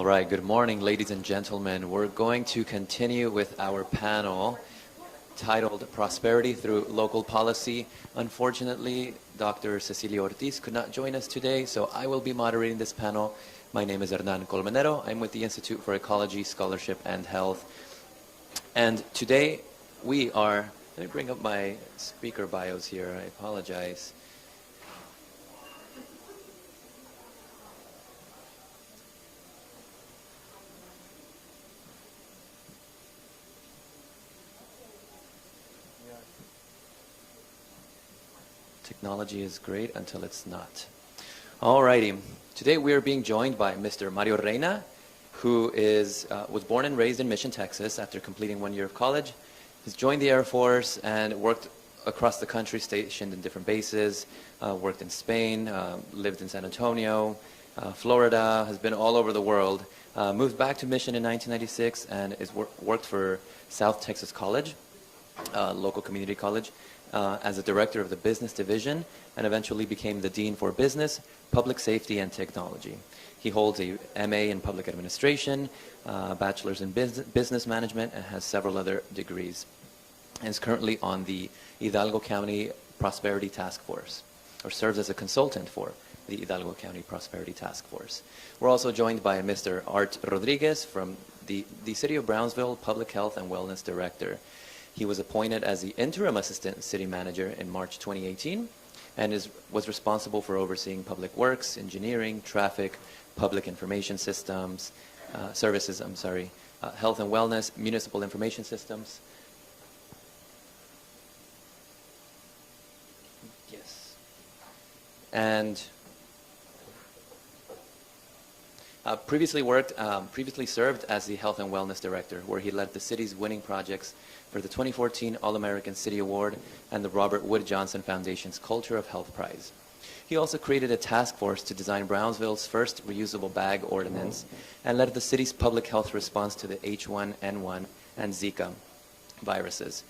All right, good morning, ladies and gentlemen. We're going to continue with our panel titled Prosperity Through Local Policy. Unfortunately, Dr. Cecilia Ortiz could not join us today, so I will be moderating this panel. My name is Hernan Colmenero. I'm with the Institute for Ecology, Scholarship, and Health. And today we are, let me bring up my speaker bios here. I apologize. Technology is great until it's not. Alrighty, today we are being joined by Mr. Mario Reina, who was born and raised in Mission, Texas after completing 1 year of college. He's joined the Air Force and worked across the country, stationed in different bases, worked in Spain, lived in San Antonio, Florida, has been all over the world, moved back to Mission in 1996 and worked for South Texas College, local community college, as a director of the business division, and eventually became the dean for business, public safety, and technology. He holds a MA in public administration, bachelor's in business management, and has several other degrees, and is currently on the Hidalgo County Prosperity Task Force, or serves as a consultant for the Hidalgo County Prosperity Task Force. We're also joined by Mr. Art Rodriguez from the City of Brownsville Public Health and Wellness Director. He was appointed as the interim assistant city manager in March 2018 and was responsible for overseeing public works, engineering, traffic, public information systems, services, health and wellness, municipal information systems. Yes. And previously served as the Health and Wellness Director, where he led the city's winning projects for the 2014 All-American City Award and the Robert Wood Johnson Foundation's Culture of Health Prize. He also created a task force to design Brownsville's first reusable bag ordinance and led the city's public health response to the H1N1 and Zika viruses.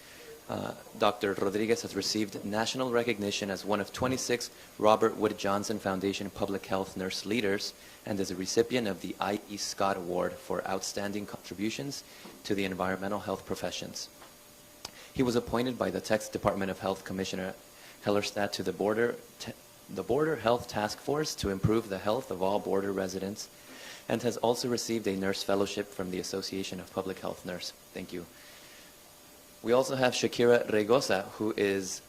Dr. Rodriguez has received national recognition as one of 26 Robert Wood Johnson Foundation Public Health Nurse Leaders and is a recipient of the I.E. Scott Award for Outstanding Contributions to the Environmental Health Professions. He was appointed by the Texas Department of Health Commissioner Hellerstadt to the Border Health Task Force to improve the health of all border residents, and has also received a nurse fellowship from the Association of Public Health Nurse. Thank you. We also have Shakira Regosa, who is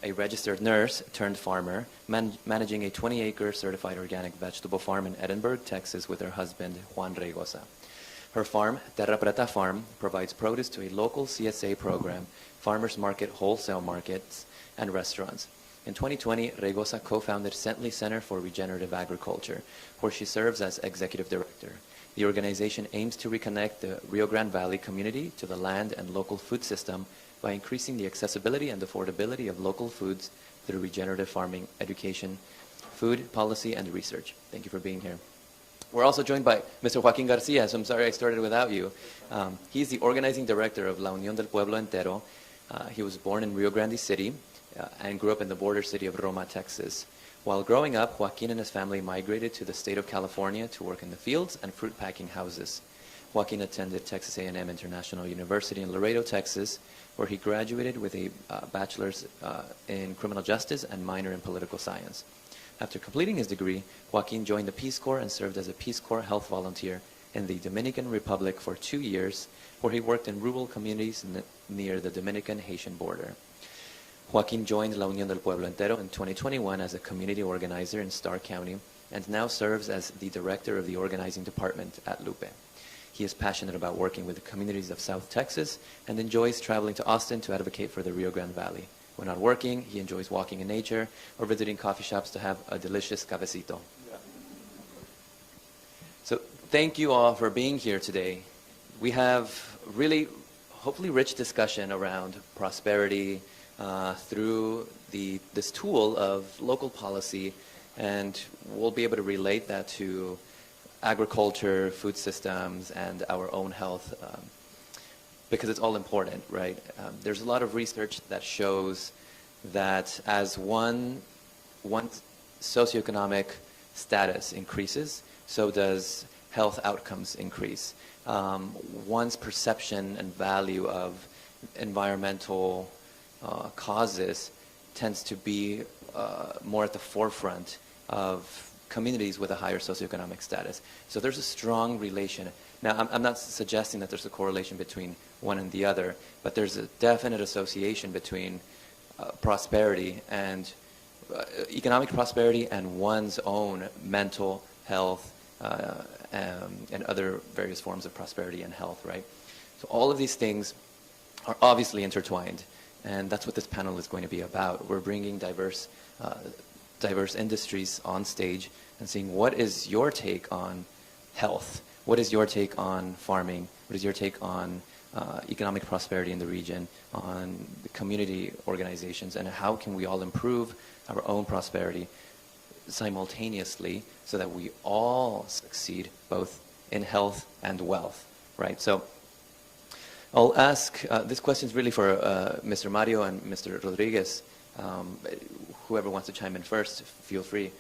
a registered nurse turned farmer, managing a 20-acre certified organic vegetable farm in Edinburgh, Texas, with her husband, Juan Regosa. Her farm, Terra Preta Farm, provides produce to a local CSA program, farmers market, wholesale markets, and restaurants. In 2020, Regosa co-founded Centley Center for Regenerative Agriculture, where she serves as executive director. The organization aims to reconnect the Rio Grande Valley community to the land and local food system by increasing the accessibility and affordability of local foods through regenerative farming, education, food policy, and research. Thank you for being here. We're also joined by Mr. Joaquin Garcia, so I'm sorry I started without you. He's the organizing director of La Unión del Pueblo Entero. He was born in Rio Grande City and grew up in the border city of Roma, Texas. While growing up, Joaquin and his family migrated to the state of California to work in the fields and fruit packing houses. Joaquin attended Texas A&M International University in Laredo, Texas, where he graduated with a bachelor's in criminal justice and minor in political science. After completing his degree, Joaquin joined the Peace Corps and served as a Peace Corps health volunteer in the Dominican Republic for 2 years, where he worked in rural communities near the Dominican-Haitian border. Joaquin joined La Unión del Pueblo Entero in 2021 as a community organizer in Starr County and now serves as the director of the organizing department at Lupe. He is passionate about working with the communities of South Texas and enjoys traveling to Austin to advocate for the Rio Grande Valley. When not working, he enjoys walking in nature or visiting coffee shops to have a delicious cafecito. Yeah. So thank you all for being here today. We have really, hopefully, rich discussion around prosperity, through this tool of local policy, and we'll be able to relate that to agriculture, food systems, and our own health, because it's all important, right? There's a lot of research that shows that as one socioeconomic status increases, so does health outcomes increase. One's perception and value of environmental causes tends to be more at the forefront of communities with a higher socioeconomic status. So there's a strong relation. Now, I'm not suggesting that there's a correlation between one and the other, but there's a definite association between prosperity and economic prosperity and one's own mental health and other various forms of prosperity and health, right? So all of these things are obviously intertwined, and that's what this panel is going to be about. We're bringing diverse industries on stage and seeing what is your take on health, what is your take on farming, what is your take on economic prosperity in the region, on the community organizations, and how can we all improve our own prosperity simultaneously so that we all succeed both in health and wealth, right? So I'll ask, this question is really for Mr. Mario and Mr. Rodriguez. Whoever wants to chime in first, feel free.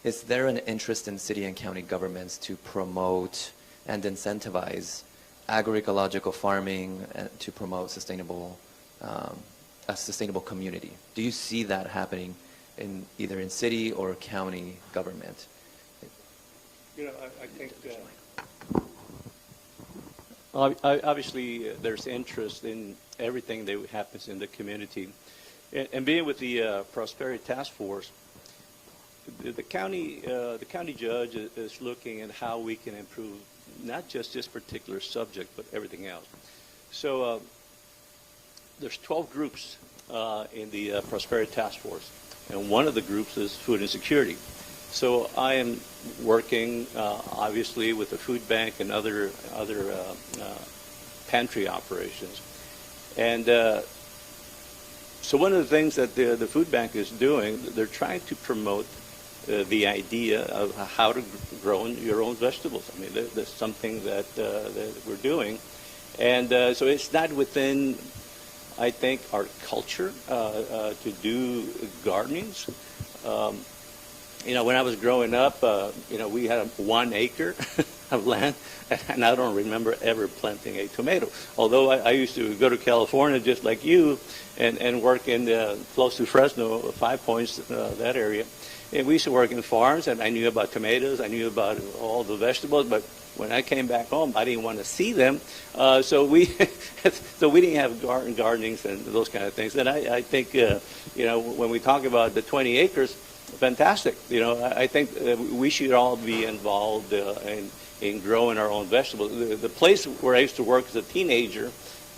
Is there an interest in city and county governments to promote and incentivize agroecological farming and to promote sustainable, a sustainable community? Do you see that happening in either in city or county government? You know, I think obviously there's interest in everything that happens in the community, and being with the Prosperity Task Force, the county judge is looking at how we can improve not just this particular subject, but everything else. So there's 12 groups in the Prosperity Task Force, and one of the groups is food insecurity. So I am working obviously with the food bank and other pantry operations, and so one of the things that the food bank is doing, they're trying to promote the idea of how to grow your own vegetables. I mean, that's something that we're doing, and so it's not within, I think, our culture to do gardenings. You know, when I was growing up, you know, we had 1 acre of land, and I don't remember ever planting a tomato. Although I used to go to California just like you, and work in close to Fresno, 5 Points, that area. And we used to work in farms, and I knew about tomatoes, I knew about all the vegetables, but when I came back home, I didn't want to see them. So we didn't have gardenings and those kind of things. And I think, you know, when we talk about the 20 acres, fantastic. You know, I think we should all be involved in growing our own vegetables. The place where I used to work as a teenager,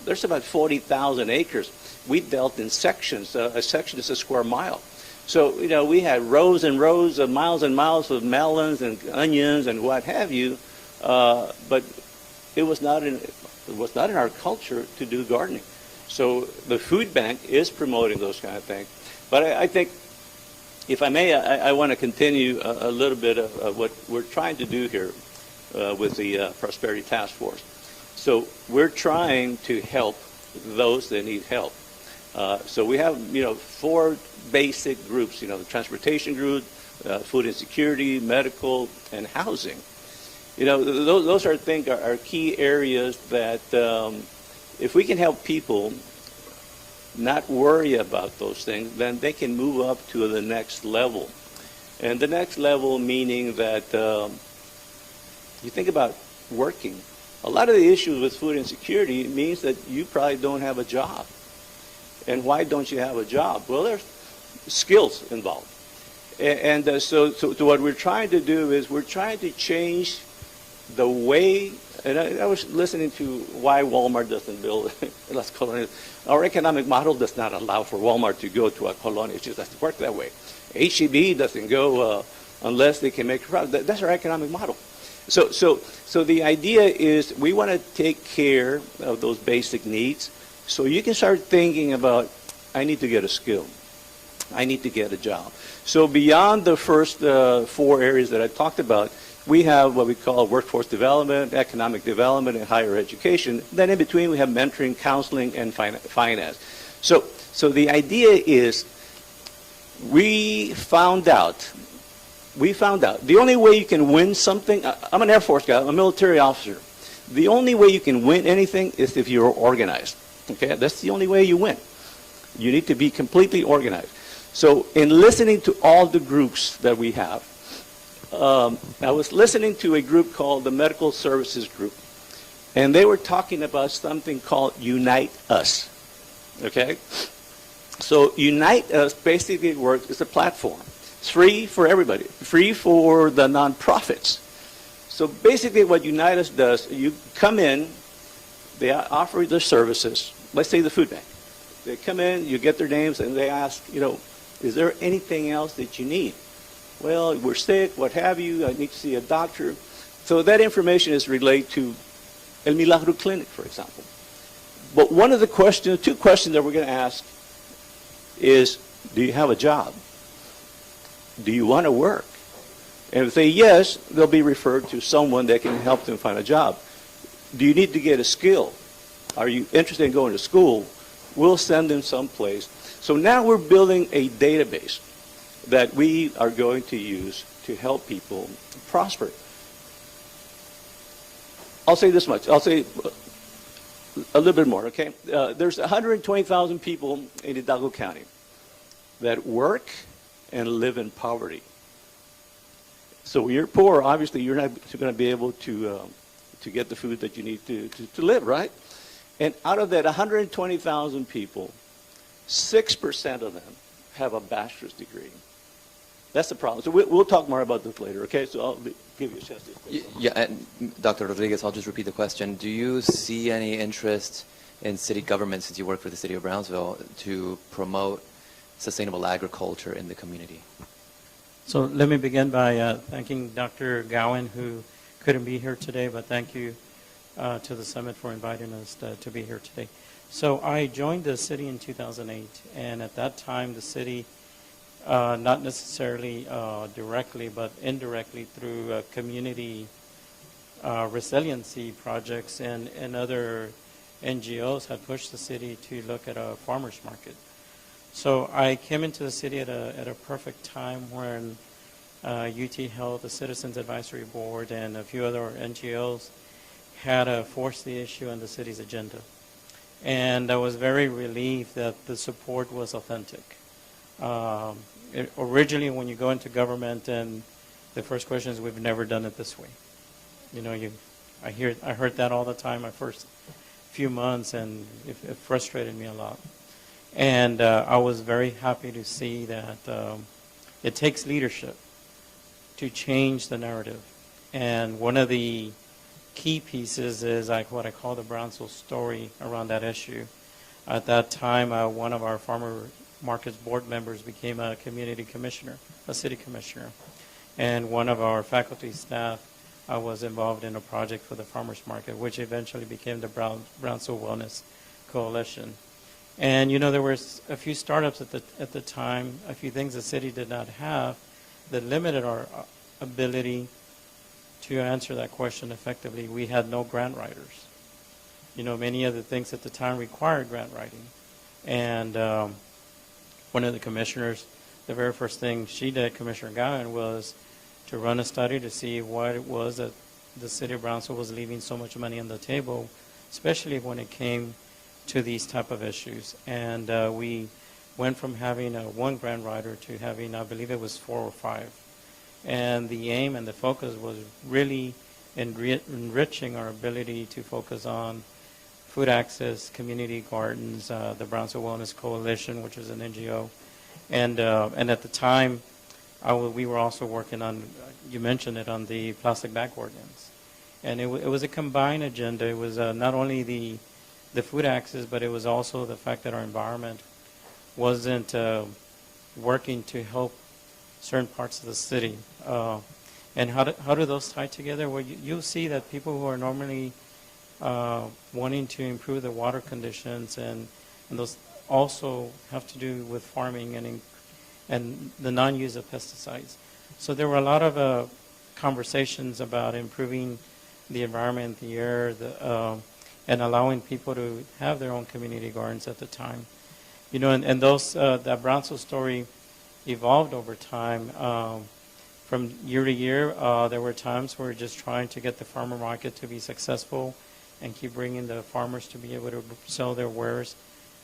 there's about 40,000 acres. We dealt in sections. A section is a square mile. So, you know, we had rows and rows of miles and miles of melons and onions and what have you, but it was not in our culture to do gardening. So the food bank is promoting those kind of things. But I think, if I may, I want to continue a little bit of what we're trying to do here with the Prosperity Task Force. So we're trying to help those that need help. So we have, you know, 4 basic groups, you know, the transportation group, food insecurity, medical, and housing. You know, those are, I think, are key areas that if we can help people not worry about those things, then they can move up to the next level. And the next level meaning that you think about working. A lot of the issues with food insecurity means that you probably don't have a job. And why don't you have a job? Well, there's skills involved. And so what we're trying to do is we're trying to change the way, and I was listening to why Walmart doesn't build Las Colonias. Our economic model does not allow for Walmart to go to a colonia. It just doesn't work that way. HEB doesn't go unless they can make a profit. That's our economic model. So the idea is we want to take care of those basic needs. So you can start thinking about, I need to get a skill. I need to get a job. So beyond the first 4 areas that I talked about, we have what we call workforce development, economic development, and higher education. Then in between, we have mentoring, counseling, and finance. So the idea is we found out we found out the only way you can win something, I'm an Air Force guy, I'm a military officer. The only way you can win anything is if you're organized. Okay, that's the only way you win. You need to be completely organized. So in listening to all the groups that we have, I was listening to a group called the Medical Services Group, and they were talking about something called Unite Us. Okay? So Unite Us basically works as a platform. It's free for everybody, free for the nonprofits. So basically what Unite Us does, you come in, they offer their services, let's say the food bank. They come in, you get their names, and they ask, is there anything else that you need? Well, we're sick, what have you, I need to see a doctor. So that information is relayed to El Milagro Clinic, for example. But one of the questions, two questions that we're going to ask is, do you have a job? Do you want to work? And if they say yes, they'll be referred to someone that can help them find a job. Do you need to get a skill? Are you interested in going to school? We'll send them someplace. So now we're building a database that we are going to use to help people prosper. I'll say this much. I'll say a little bit more, okay? There's 120,000 people in Hidalgo County that work and live in poverty. So you're poor, obviously you're not going to be able to get the food that you need to live, right? And out of that 120,000 people, 6% of them have a bachelor's degree. That's the problem. So we'll talk more about this later, okay? So I'll give you a chance to say Yeah, and Dr. Rodriguez, I'll just repeat the question. Do you see any interest in city government, since you work for the city of Brownsville, to promote sustainable agriculture in the community? So let me begin by thanking Dr. Gowan, who couldn't be here today, but thank you to the summit for inviting us to be here today. So I joined the city in 2008, and at that time the city, not necessarily directly, but indirectly through community resiliency projects and other NGOs had pushed the city to look at a farmer's market. So I came into the city at a perfect time when UT Health, the Citizens Advisory Board, and a few other NGOs had forced the issue on the city's agenda. And I was very relieved that the support was authentic. Originally, when you go into government, and the first question is, we've never done it this way. I heard that all the time my first few months, and it frustrated me a lot. And I was very happy to see that it takes leadership to change the narrative. And one of the key pieces is what I call the Brownsville story around that issue. At that time, one of our farmer markets board members became a community commissioner, a city commissioner. And one of our faculty staff was involved in a project for the farmers market, which eventually became the Brownsville Wellness Coalition. And there were a few startups at the time, a few things the city did not have that limited our ability to answer that question effectively. We had no grant writers. Many of the things at the time required grant writing. And one of the commissioners, the very first thing she did, Commissioner Gowan, was to run a study to see what it was that the city of Brownsville was leaving so much money on the table, especially when it came to these type of issues. And we went from having one grant writer to having, I believe it was 4 or 5. And the aim and the focus was really enriching our ability to focus on food access, community gardens, the Brownsville Wellness Coalition, which is an NGO. And at the time, we were also working on, you mentioned it, on the plastic bag ordinance. And it was a combined agenda. It was not only the food access, but it was also the fact that our environment wasn't working to help certain parts of the city. And how do those tie together? Well, you'll see that people who are normally wanting to improve the water conditions, and those also have to do with farming and the non-use of pesticides. So there were a lot of conversations about improving the environment, the air, and allowing people to have their own community gardens at the time. And those that Brownsville story evolved over time. from year to year, there were times where we're just trying to get the farmer market to be successful and keep bringing the farmers to be able to sell their wares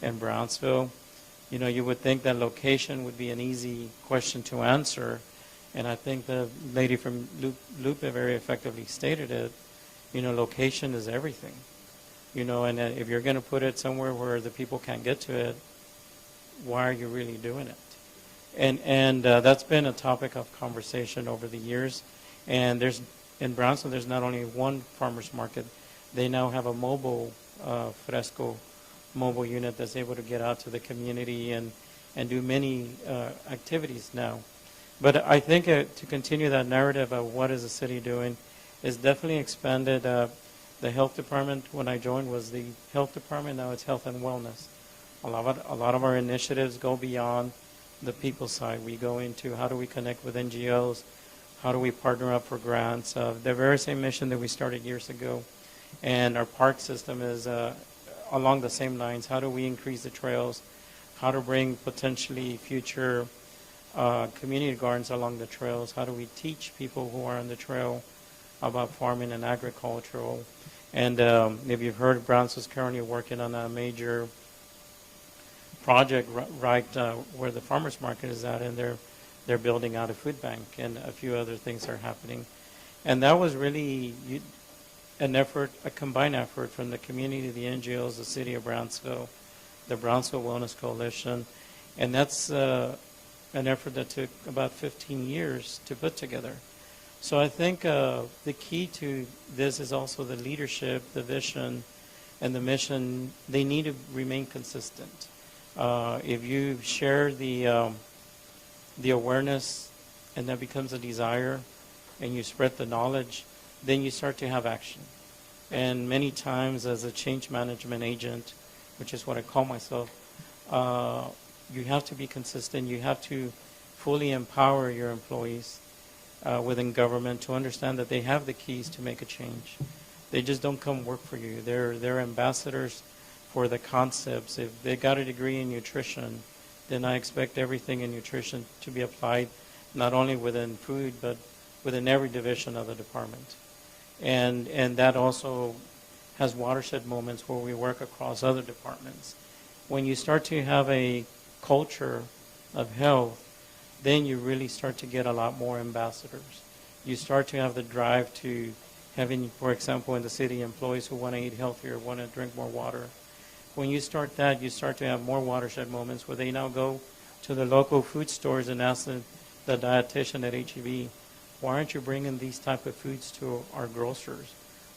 in Brownsville. You know, you would think that location would be an easy question to answer, and I think the lady from Lupe very effectively stated it. You know, location is everything. You know, and if you're going to put it somewhere where the people can't get to it, why are you really doing it? And that's been a topic of conversation over the years. And in Brownsville, there's not only one farmers market. They now have a mobile Fresco mobile unit that's able to get out to the community and do many activities now. But I think to continue that narrative of what is the city doing is definitely expanded. The health department, when I joined, was the health department. Now it's health and wellness. A lot of our initiatives go beyond the people side. We go into how do we connect with NGOs, how do we partner up for grants. The very same mission that we started years ago. And our park system is along the same lines. How do we increase the trails? How to bring potentially future community gardens along the trails? How do we teach people who are on the trail about farming and agricultural? And if you've heard, Brownsville's currently working on a major project right where the farmers market is at, and they're building out a food bank, and a few other things are happening. And that was really an effort, a combined effort from the community, the NGOs, the city of Brownsville, the Brownsville Wellness Coalition, and that's an effort that took about 15 years to put together. So I think the key to this is also the leadership, the vision, and the mission. They need to remain consistent. If you share the awareness and that becomes a desire and you spread the knowledge, then you start to have action. And many times as a change management agent, which is what I call myself, you have to be consistent. You have to fully empower your employees within government to understand that they have the keys to make a change. They just don't come work for you. They're ambassadors for the concepts. If they got a degree in nutrition, then I expect everything in nutrition to be applied not only within food, but within every division of the department. And that also has watershed moments where we work across other departments. When you start to have a culture of health, then you really start to get a lot more ambassadors. You start to have the drive to having, for example, in the city, employees who want to eat healthier, want to drink more water. When you start that, you start to have more watershed moments where they now go to the local food stores and ask the dietitian at HEB, why aren't you bringing these type of foods to our grocers?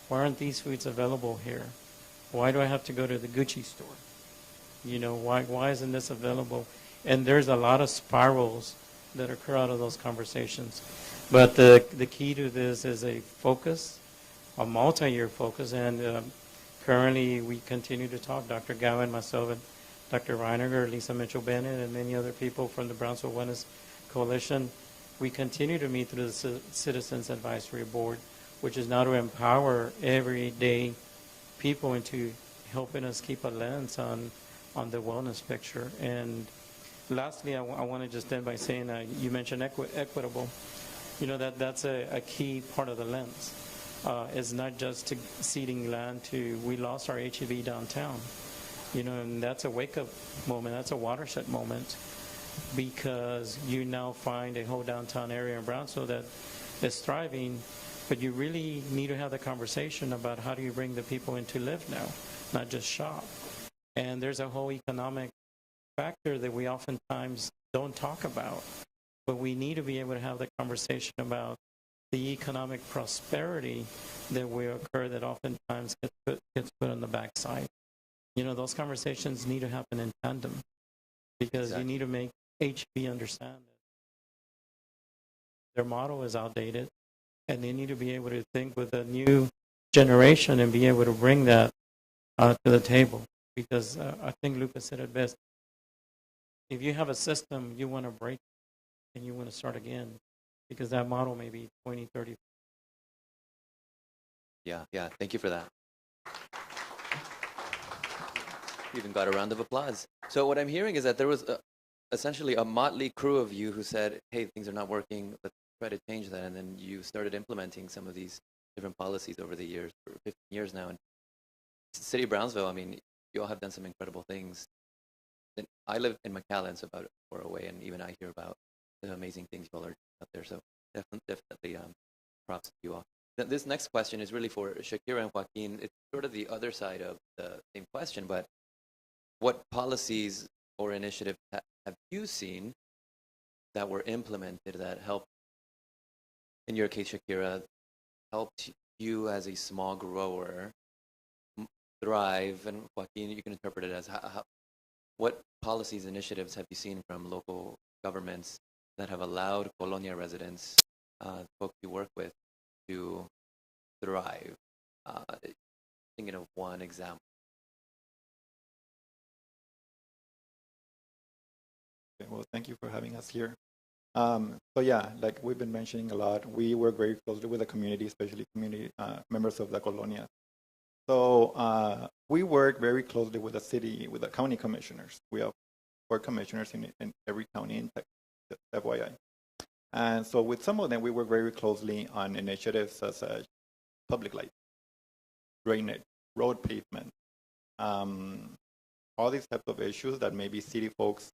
Why aren't these foods available here? Why do I have to go to the Gucci store? You know, why isn't this available? And there's a lot of spirals that occur out of those conversations. But the key to this is a focus, a multi-year focus, and currently we continue to talk, Dr. Gowan, myself, and Dr. Reiniger, Lisa Mitchell-Bennett, and many other people from the Brownsville Wellness Coalition. We continue to meet through the Citizens Advisory Board, which is now to empower everyday people into helping us keep a lens on the wellness picture. And lastly, I want to just end by saying, you mentioned equitable. You know, that's a key part of the lens. It's not just ceding land to, we lost our HEB downtown. You know, and that's a wake-up moment. That's a watershed moment, because you now find a whole downtown area in Brownsville that is thriving, but you really need to have the conversation about how do you bring the people in to live now, not just shop. And there's a whole economic factor that we oftentimes don't talk about, but we need to be able to have the conversation about the economic prosperity that will occur that oftentimes gets put on the backside. You know, those conversations need to happen in tandem, because you need to make HB understand that their model is outdated, and they need to be able to think with a new generation and be able to bring that to the table. Because I think Lucas said it best. If you have a system, you want to break it and you want to start again, because that model may be 20, 30. Yeah, thank you for that. You even got a round of applause. So what I'm hearing is that there was essentially a motley crew of you who said, hey, things are not working, try to change that, and then you started implementing some of these different policies over the years, for 15 years now. And City of Brownsville, I mean, you all have done some incredible things. And I live in McAllen, so about 4 away, and even I hear about the amazing things you all are out there. So definitely props to you all. This next question is really for Shakira and Joaquin. It's sort of the other side of the same question, but what policies or initiatives have you seen that were implemented that helped, in your case, Shakira, helped you as a small grower thrive? And Joaquin, you can interpret it as what policies, initiatives have you seen from local governments that have allowed Colonia residents, folks you work with, to thrive? Thinking of one example. Okay, well, thank you for having us here. So yeah, like we've been mentioning a lot, we work very closely with the community, especially community members of the Colonia. So we work very closely with the city, with the county commissioners. We have 4 commissioners in every county in Texas, FYI. And so with some of them, we work very closely on initiatives such as public light, drainage, road pavement, all these types of issues that maybe city folks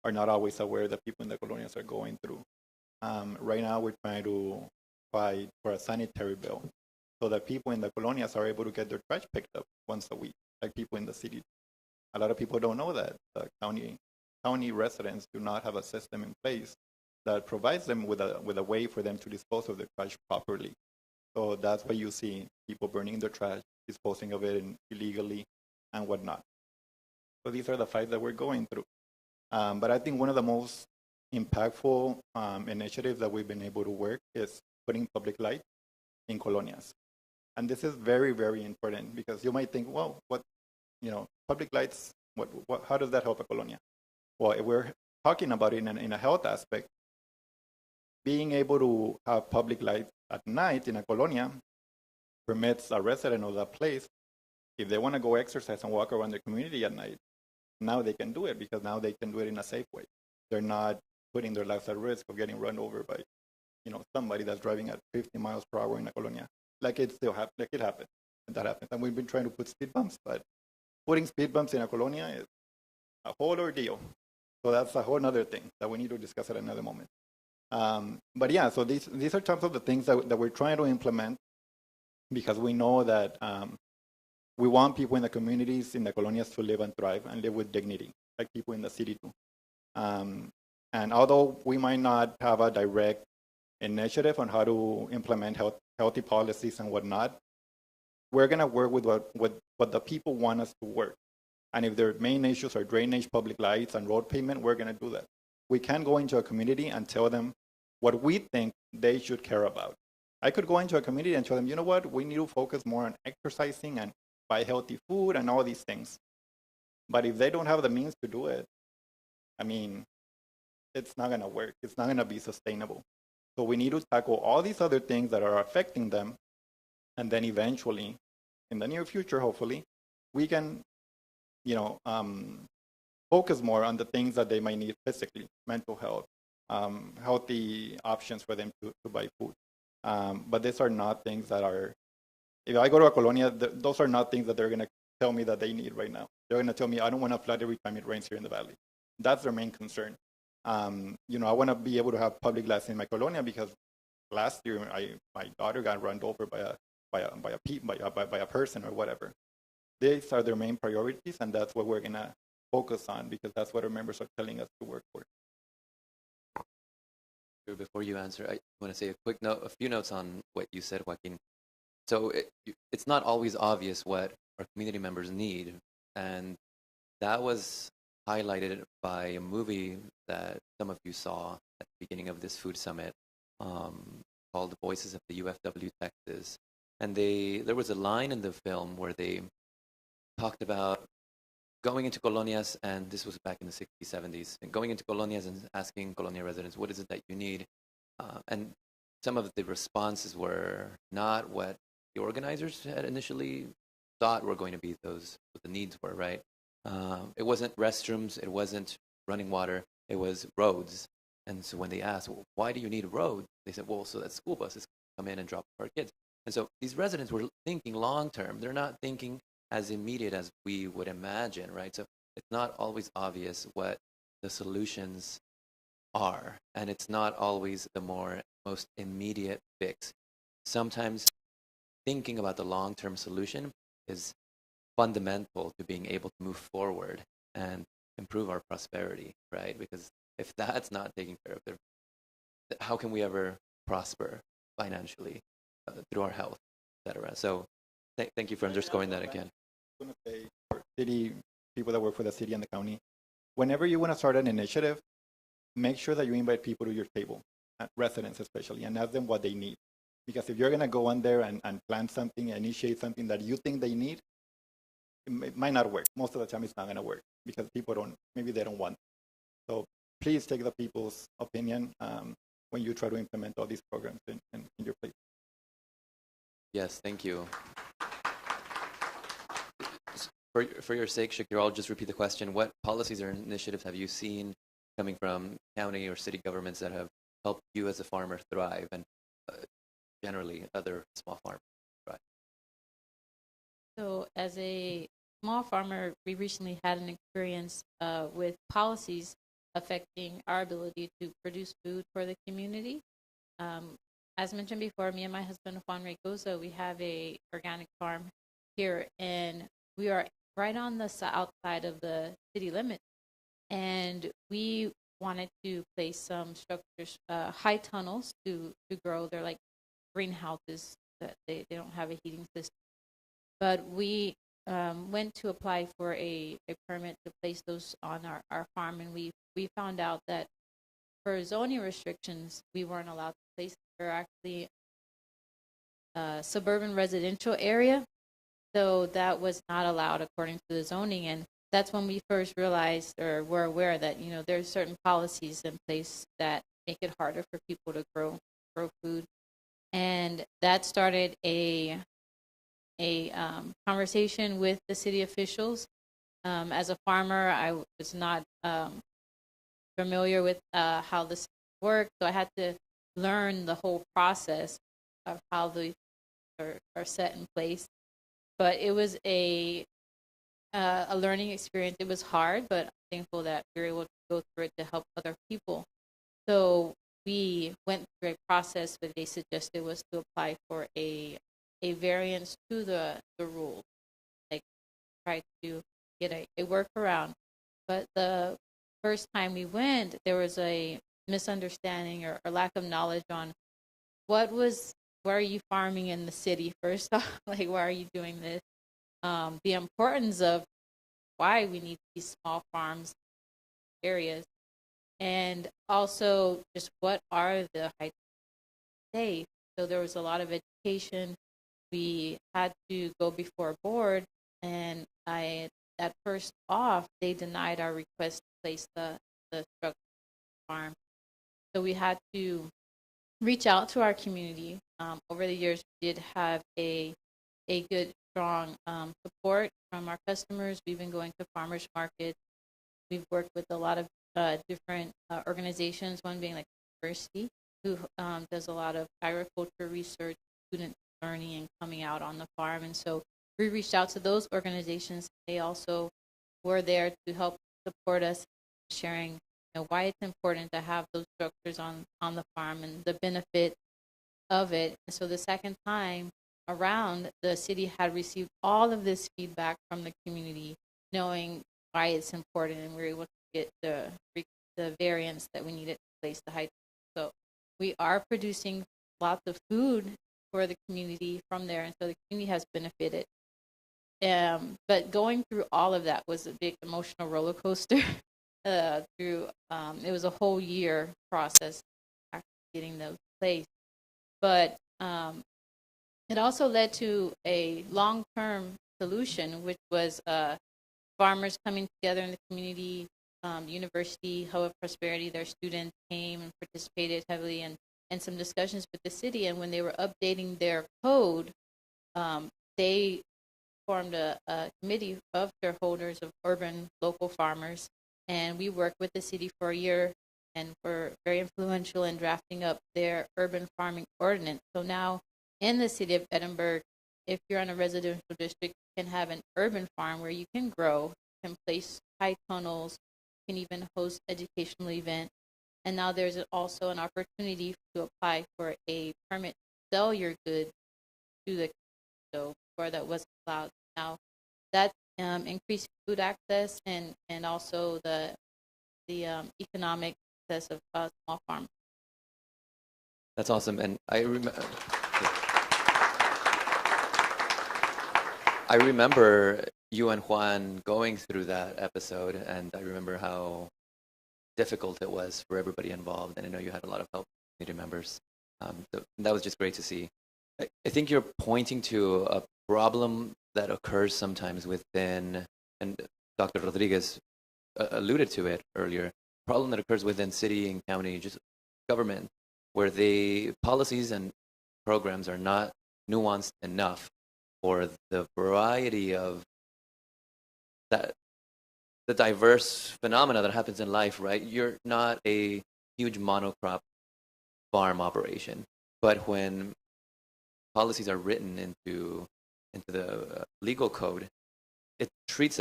are not always aware that people in the colonias are going through. Right now, we're trying to fight for a sanitary bill so that people in the colonias are able to get their trash picked up once a week, like people in the city. A lot of people don't know that the county residents do not have a system in place that provides them with a way for them to dispose of their trash properly. So that's why you see people burning their trash, disposing of it illegally, and whatnot. So these are the fights that we're going through. But I think one of the most impactful initiatives that we've been able to work is putting public light in colonias. And this is very, very important because you might think, well, public lights, how does that help a colonia? Well, if we're talking about it in a health aspect, being able to have public lights at night in a colonia permits a resident of that place, if they want to go exercise and walk around the community at night, now they can do it because now they can do it in a safe way. They're not putting their lives at risk of getting run over by, somebody that's driving at 50 miles per hour in a colonia. Like it happens. That happens. And we've been trying to put speed bumps, but putting speed bumps in a colonia is a whole ordeal. So that's a whole other thing that we need to discuss at another moment. But yeah, so these are some of the things that we're trying to implement because we know that we want people in the communities, in the colonias to live and thrive and live with dignity, like people in the city do. And although we might not have a direct initiative on how to implement healthy policies and whatnot, we're going to work with what the people want us to work. And if their main issues are drainage, public lights, and road pavement, we're going to do that. We can go into a community and tell them what we think they should care about. I could go into a community and tell them, you know what, we need to focus more on exercising and buy healthy food and all these things. But if they don't have the means to do it, I mean, it's not going to work. It's not going to be sustainable. So we need to tackle all these other things that are affecting them. And then eventually, in the near future, hopefully, we can, focus more on the things that they might need physically, mental health, healthy options for them to buy food. But these are not things that are, if I go to a colonia, those are not things that they're going to tell me that they need right now. They're going to tell me, I don't want a flood every time it rains here in the valley. That's their main concern. I want to be able to have public lights in my colonia because last year my daughter got run over by a person or whatever. These are their main priorities, and that's what we're going to focus on because that's what our members are telling us to work for. Before you answer, I want to say a few notes on what you said, Joaquin. So it's not always obvious what our community members need, and that was highlighted by a movie that some of you saw at the beginning of this food summit called Voices of the UFW Texas. And there was a line in the film where they talked about going into colonias, and this was back in the 60s, 70s, and going into colonias and asking colonia residents, what is it that you need? And some of the responses were not what the organizers had initially thought were going to be what the needs were, right? It wasn't restrooms, it wasn't running water, it was roads. And so when they asked, well, why do you need a road? They said, well, so that school buses come in and drop off our kids. And so these residents were thinking long term. They're not thinking as immediate as we would imagine, right? So it's not always obvious what the solutions are, and it's not always the most immediate fix. Sometimes thinking about the long-term solution is fundamental to being able to move forward and improve our prosperity, right? Because if that's not taken care of, how can we ever prosper financially through our health, etc.? So thank you for underscoring that again. I'm going to say for city people that work for the city and the county, whenever you want to start an initiative, make sure that you invite people to your table, residents especially, and ask them what they need. Because if you're going to go on there and plan something, initiate something that you think they need, it might not work. Most of the time it's not going to work because people maybe they don't want it. So please take the people's opinion when you try to implement all these programs in your place. Yes, thank you. For your sake, Shakir, I'll just repeat the question. What policies or initiatives have you seen coming from county or city governments that have helped you as a farmer thrive, and generally other small farmers thrive? So as a small farmer, we recently had an experience with policies affecting our ability to produce food for the community. As mentioned before, me and my husband, Juan Reycosa, we have a organic farm here, and we are right on the south side of the city limit. And we wanted to place some structures, high tunnels to grow. They're like greenhouses that they don't have a heating system. But we went to apply for a permit to place those on our farm, and we found out that for zoning restrictions, we weren't allowed to place them. We're actually a suburban residential area, so that was not allowed according to the zoning. And that's when we first realized or were aware that, you know, there's certain policies in place that make it harder for people to grow food. And that started a conversation with the city officials. As a farmer, I was not familiar with how this worked, so I had to learn the whole process of how they are set in place. But it was a learning experience. It was hard, but I'm thankful that we were able to go through it to help other people. So we went through a process, but they suggested was to apply for a variance to the rule, like try to get a workaround. But the first time we went, there was a misunderstanding or lack of knowledge on why are you farming in the city first off? Like, why are you doing this? The importance of why we need these small farms areas, and also just what are the heights safe. So there was a lot of education. We had to go before a board, and at first off, they denied our request to place the structure farm. So we had to reach out to our community. Over the years, we did have a good, strong support from our customers. We've been going to farmers markets. We've worked with a lot of different organizations, one being like the university, who does a lot of agriculture research, student learning, and coming out on the farm. And so we reached out to those organizations. They also were there to help support us, sharing why it's important to have those structures on the farm and the benefit of it. And so the second time around, the city had received all of this feedback from the community, knowing why it's important, and we were able to get the variance that we needed to place the height. So we are producing lots of food for the community from there, and so the community has benefited. But going through all of that was a big emotional roller coaster. It was a whole year process actually getting those placed. But it also led to a long-term solution, which was farmers coming together in the community. University, Hub of Prosperity, their students came and participated heavily in some discussions with the city. And when they were updating their code, they formed a committee of shareholders of urban local farmers. And we worked with the city for a year and were very influential in drafting up their urban farming ordinance. So now in the city of Edinburgh, if you're in a residential district, you can have an urban farm where you can grow, you can place high tunnels, you can even host educational events. And now there's also an opportunity to apply for a permit to sell your goods to the so before that wasn't allowed. Now that's increased food access and also the economic success of small farms. That's awesome. And I remember you and Juan going through that episode, and I remember how difficult it was for everybody involved. And I know you had a lot of help, community members. So that was just great to see. I think you're pointing to a problem that occurs sometimes within, and Dr. Rodriguez alluded to it earlier, problem that occurs within city and county, just government, where the policies and programs are not nuanced enough for the variety of that, the diverse phenomena that happens in life, right? You're not a huge monocrop farm operation, but when policies are written into the legal code, it treats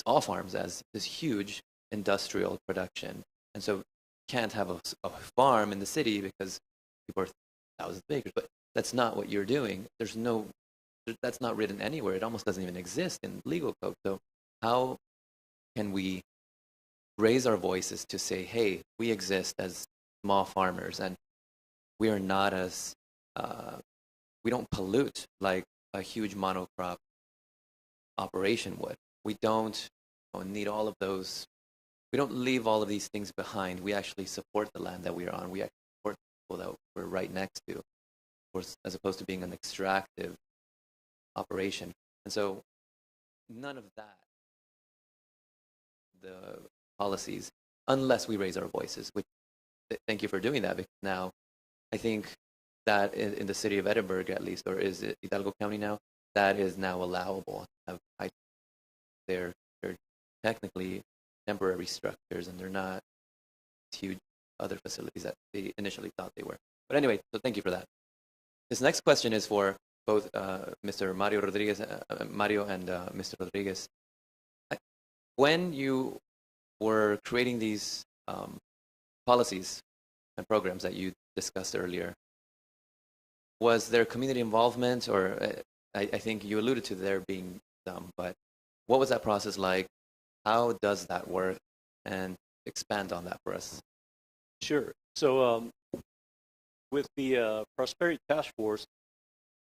all farms as this huge industrial production, and so you can't have a farm in the city because people are thousands of acres. But that's not what you're doing. That's not written anywhere. It almost doesn't even exist in legal code. So how can we raise our voices to say, hey, we exist as small farmers, and we are not as we don't pollute like a huge monocrop operation would. We don't need all of those. We don't leave all of these things behind. We actually support the land that we are on. We actually support the people that we're right next to, as opposed to being an extractive operation. And so none of that, the policies, unless we raise our voices, which thank you for doing that, because now I think that in the city of Edinburgh, at least, or is it Hidalgo County now, that is now allowable. They're technically temporary structures, and they're not huge other facilities that they initially thought they were. But anyway, so thank you for that. This next question is for both Mr. Mario Rodriguez, Mario and Mr. Rodriguez. When you were creating these policies and programs that you discussed earlier, was there community involvement, or I think you alluded to there being some, but what was that process like? How does that work? And expand on that for us. Sure. So with the Prosperity Task Force,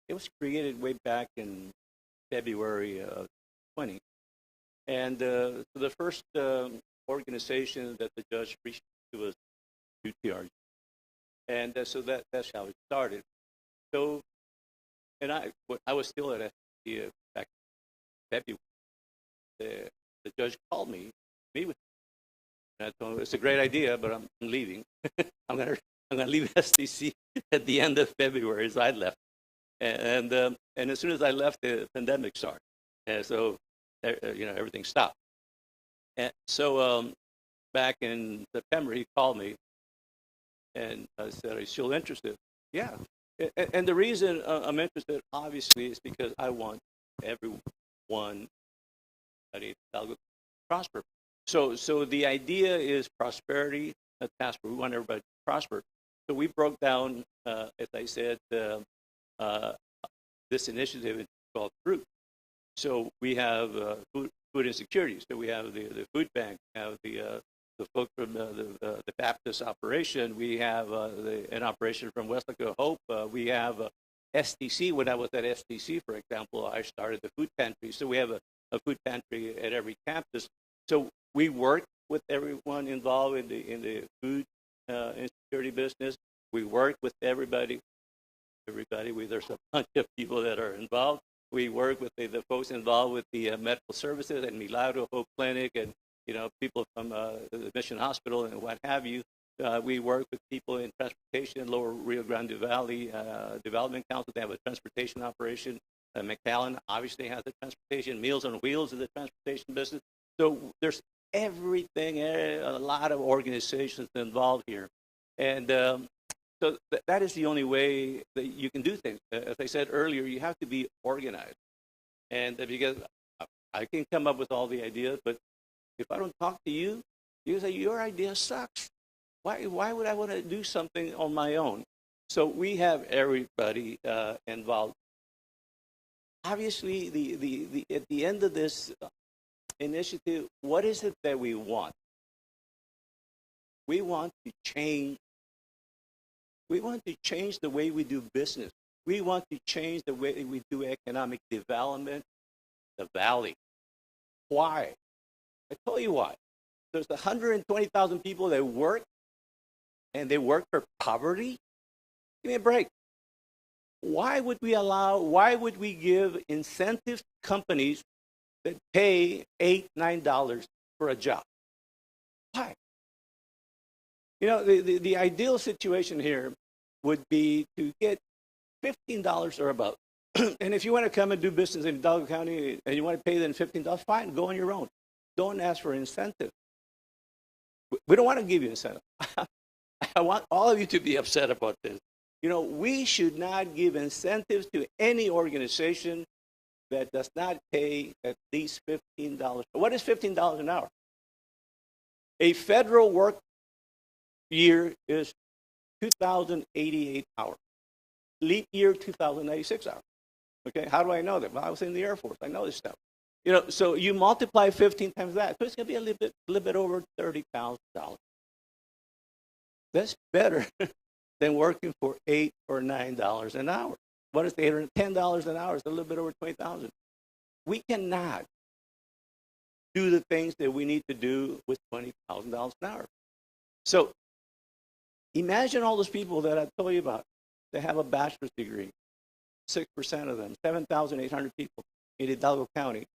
it was created way back in February of 20. And the first organization that the judge reached to was UTRG. And so that's how it started. So, and I was still at FD back in February. The judge called me, meet with me. And I told him, it's a great idea, but I'm leaving. I'm gonna leave STC at the end of February, so I left. And as soon as I left, the pandemic started. And so, everything stopped. And so back in September, he called me, and I said, are you still interested? Yeah. And the reason I'm interested, obviously, is because I want everyone at Hidalgo to prosper. So the idea is prosperity, a task force. We want everybody to prosper. So we broke down, as I said, this initiative called FRUIT. So we have food insecurity. So we have the food bank, we have the folks from the Baptist operation. We have an operation from Westlake Hope. We have STC. When I was at STC, for example, I started the food pantry. So we have a food pantry at every campus. So we work with everyone involved in the food insecurity business. We work with everybody. There's a bunch of people that are involved. We work with the folks involved with the medical services and Milagro Hope Clinic, and people from the Mission Hospital and what have you. We work with people in transportation, Lower Rio Grande Valley Development Council. They have a transportation operation. McAllen obviously has the transportation. Meals on Wheels is the transportation business. So there's everything, a lot of organizations involved here. And so that is the only way that you can do things. As I said earlier, you have to be organized. And because I can come up with all the ideas, but if I don't talk to you, you say, your idea sucks. Why would I want to do something on my own? So we have everybody involved. Obviously, at the end of this initiative, what is it that we want? We want to change. We want to change the way we do business. We want to change the way we do economic development, the valley. Why? I tell you why. There's 120,000 people that work, and they work for poverty. Give me a break. Why would we give incentives to companies that pay $8, $9 for a job? Why? You know, the ideal situation here would be to get $15 or above. And if you want to come and do business in Hidalgo County and you want to pay them $15, fine, go on your own. Don't ask for incentive. We don't want to give you incentive. I want all of you to be upset about this. You know, we should not give incentives to any organization that does not pay at least $15. What is $15 an hour? A federal work year is 2,088 hours. Leap year, 2,096 hours. Okay, how do I know that? Well, I was in the Air Force. I know this stuff. You know, so you multiply 15 times that, so it's going to be a little bit over $30,000. That's better than working for $8 or $9 an hour. What is $8 or $10 an hour? It's a little bit over $20,000. We cannot do the things that we need to do with $20,000 an hour. So imagine all those people that I told you about. They have a bachelor's degree. 6% of them, 7,800 people in Hidalgo County.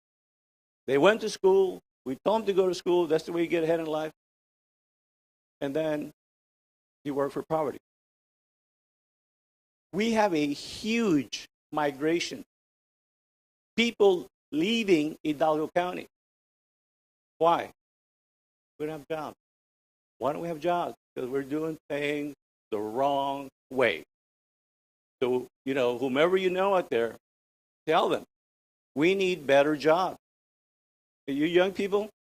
They went to school. We told them to go to school. That's the way you get ahead in life. And then you work for poverty. We have a huge migration. People leaving Hidalgo County. Why? We don't have jobs. Why don't we have jobs? Because we're doing things the wrong way. So, you know, whomever you know out there, tell them, we need better jobs. You young people,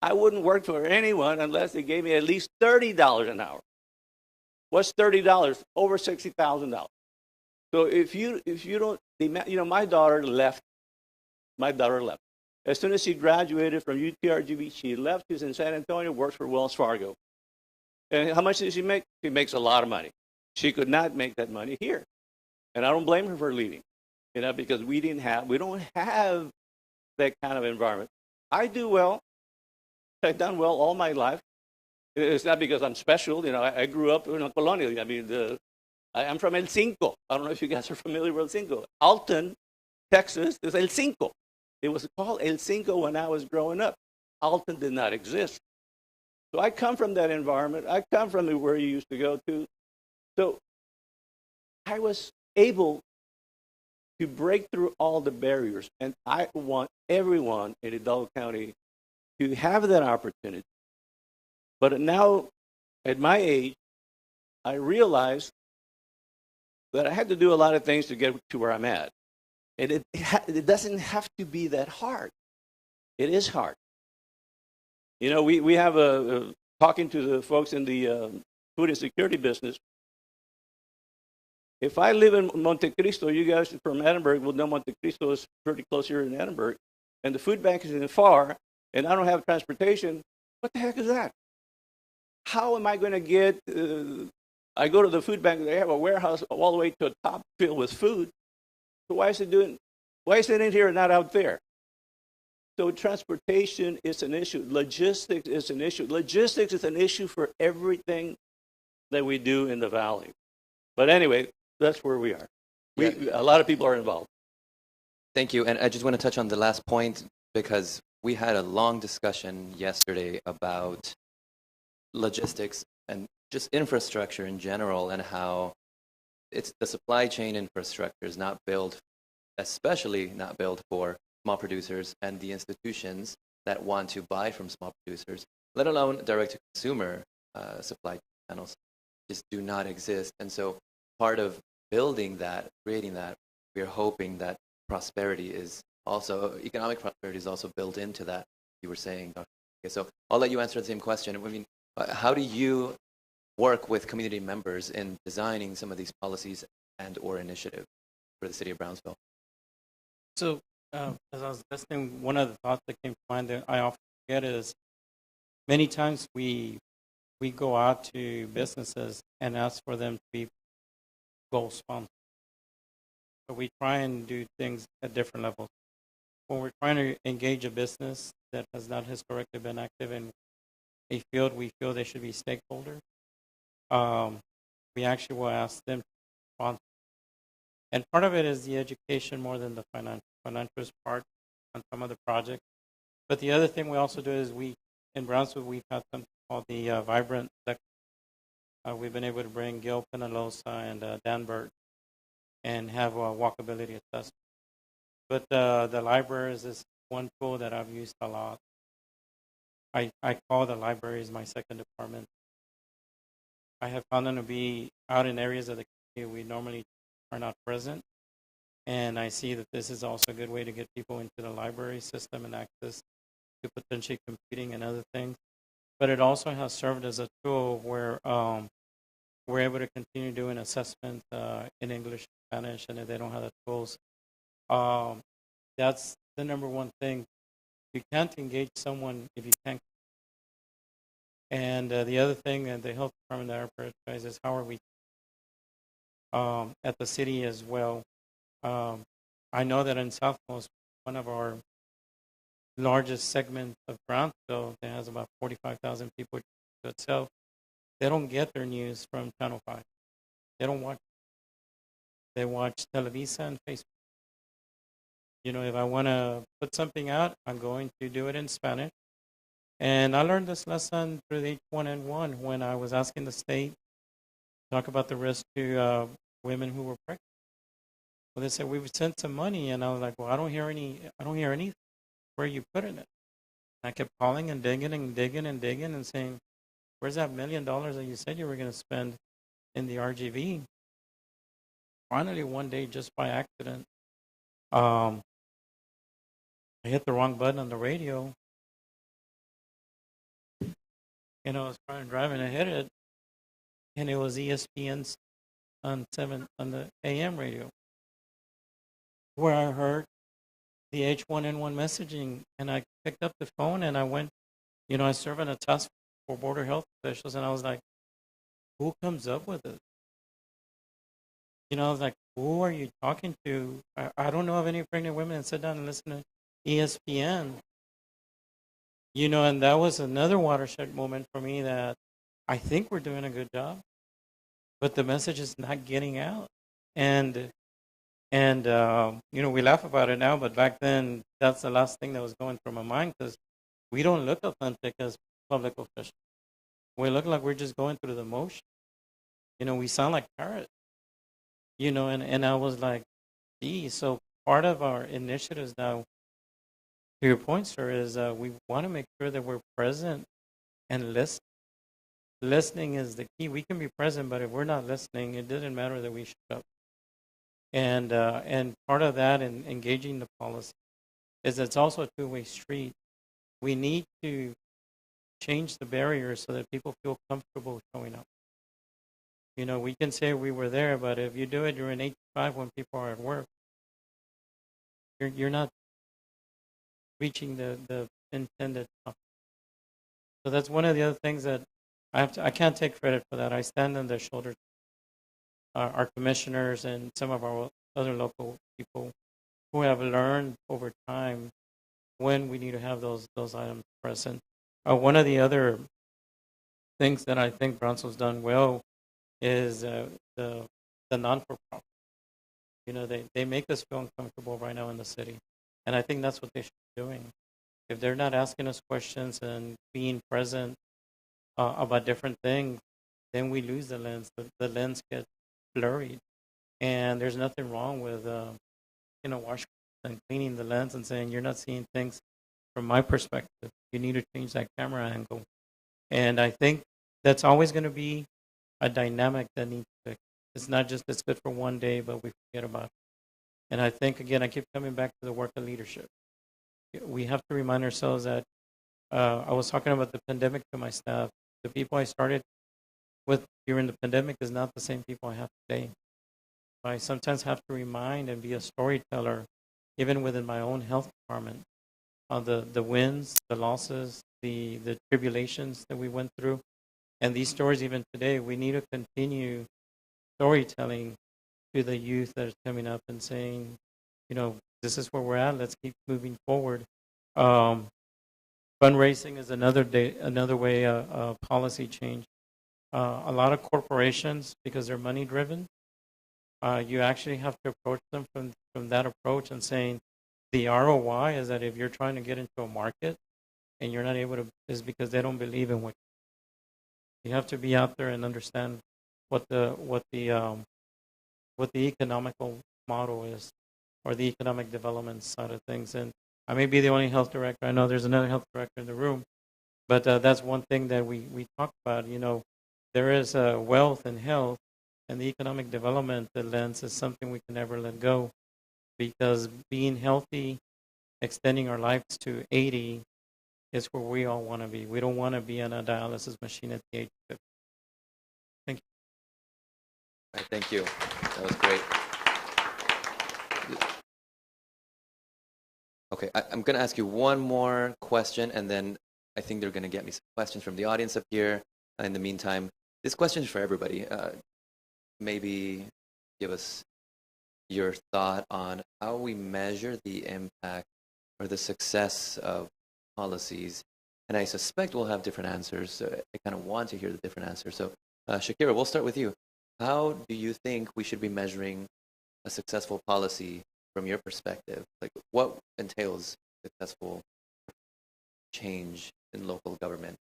I wouldn't work for anyone unless they gave me at least $30 an hour. What's $30? Over $60,000. So if you don't, you know, my daughter left. As soon as she graduated from UTRGV, she left. She's in San Antonio, works for Wells Fargo. And how much does she make? She makes a lot of money. She could not make that money here. And I don't blame her for leaving, you know, because we don't have that kind of environment. I do well. I've done well all my life. It's not because I'm special. You know, I grew up in a colonia. I mean, I'm from El Cinco. I don't know if you guys are familiar with El Cinco. Alton, Texas is El Cinco. It was called El Cinco when I was growing up. Alton did not exist. So I come from that environment. I come from where you used to go to. So I was able to break through all the barriers. And I want everyone in Hidalgo County to have that opportunity. But now, at my age, I realize that I had to do a lot of things to get to where I'm at. And it doesn't have to be that hard. It is hard. You know, we have talking to the folks in the food and security business. If I live in Monte Cristo, you guys from Edinburgh will know Monte Cristo is pretty close here in Edinburgh, and the food bank is in far, and I don't have transportation, what the heck is that? How am I going to get, I go to the food bank, they have a warehouse all the way to a top filled with food. So why is it in here and not out there? So transportation is an issue. Logistics is an issue. Logistics is an issue for everything that we do in the valley. But anyway, that's where we are. A lot of people are involved. Thank you. And I just want to touch on the last point because we had a long discussion yesterday about logistics and just infrastructure in general and how it's the supply chain infrastructure is not built, especially not built for small producers and the institutions that want to buy from small producers, let alone direct-to-consumer supply channels, just do not exist. And so part of building that, creating that, we are hoping that prosperity is also, economic prosperity is also built into that, you were saying, Dr. Okay, so I'll let you answer the same question. I mean, how do you work with community members in designing some of these policies and or initiatives for the city of Brownsville? So as I was listening, one of the thoughts that came to mind that I often forget is many times we go out to businesses and ask for them to be goal sponsors. So we try and do things at different levels. When we're trying to engage a business that has not historically been active in a field, we feel they should be stakeholders. We actually will ask them to sponsor. And part of it is the education more than the financial is part on some of the projects. But the other thing we also do is in Brownsville, we've had something called the Vibrant Sector. We've been able to bring Gil Penalosa and Dan Burt and have a walkability assessment. But the library is this one tool that I've used a lot. I call the libraries my second department. I have found them to be out in areas of the community we normally are not present. And I see that this is also a good way to get people into the library system and access to potentially computing and other things. But it also has served as a tool where we're able to continue doing assessment in English and Spanish, and if they don't have the tools, that's the number one thing. You can't engage someone if you can't. And the other thing that the health department that I prioritize is how are we at the city as well. I know that in Southmost, one of our largest segments of Brownsville that has about 45,000 people to itself, they don't get their news from Channel 5. They don't watch. They watch Televisa and Facebook. You know, if I want to put something out, I'm going to do it in Spanish. And I learned this lesson through the H1N1 when I was asking the state to talk about the risk to women who were pregnant. Well, they said, we've sent some money. And I was like, well, I don't hear anything. Where are you putting it? I kept calling and digging and saying, where's that $1 million that you said you were going to spend in the RGV? Finally, one day, just by accident, I hit the wrong button on the radio. And I was driving, I hit it, and it was ESPN's on the AM radio, where I heard the H1N1 messaging, and I picked up the phone and I went, I serve in a task for border health officials, and I was like, who comes up with it? I was like, who are you talking to? I don't know of any pregnant women that sit down and listen to ESPN. And that was another watershed moment for me that I think we're doing a good job, but the message is not getting out. And we laugh about it now, but back then, that's the last thing that was going through my mind because we don't look authentic as public officials. We look like we're just going through the motion. We sound like parrots. And I was like, gee, so part of our initiatives now, to your point, sir, is we want to make sure that we're present and listen. Listening is the key. We can be present, but if we're not listening, it doesn't matter that we shut up. And part of that in engaging the policy is it's also a two-way street. We need to change the barriers so that people feel comfortable showing up. We can say we were there, but if you do it during 8 to 5 when people are at work, you're not reaching the intended. So that's one of the other things that I can't take credit for that. I stand on their shoulders. Our commissioners and some of our other local people who have learned over time when we need to have those items present. One of the other things that I think Brownsville's done well is the non-for-profit. They make us feel uncomfortable right now in the city. And I think that's what they should be doing. If they're not asking us questions and being present about different things, then we lose the lens. The lens gets blurry. And there's nothing wrong with, washing and cleaning the lens and saying you're not seeing things from my perspective. You need to change that camera angle. And I think that's always going to be a dynamic that needs to fix. It's not just it's good for one day, but we forget about it. And I think, again, I keep coming back to the work of leadership. We have to remind ourselves that I was talking about the pandemic to my staff. The people I started with during the pandemic is not the same people I have today. I sometimes have to remind and be a storyteller, even within my own health department, on the wins, the losses, the tribulations that we went through. And these stories, even today, we need to continue storytelling to the youth that is coming up and saying, this is where we're at. Let's keep moving forward. Fundraising is another way policy change. A lot of corporations, because they're money driven, you actually have to approach them from that approach and saying the ROI is that if you're trying to get into a market and you're not able to, is because they don't believe in what you have to be out there and understand what the economical model is, or the economic development side of things. And I may be the only health director. I know there's another health director in the room, but that's one thing that we talk about. There is wealth and health, and the economic development, the lens is something we can never let go, because being healthy, extending our lives to 80 is where we all want to be. We don't want to be on a dialysis machine at the age of 50. Thank you. All right, thank you. That was great. Okay, I'm going to ask you one more question, and then I think they're going to get me some questions from the audience up here. In the meantime, this question is for everybody. Maybe give us your thought on how we measure the impact or the success of policies. And I suspect we'll have different answers. So I kind of want to hear the different answers. So Shakira, we'll start with you. How do you think we should be measuring a successful policy from your perspective? Like, what entails successful change in local government?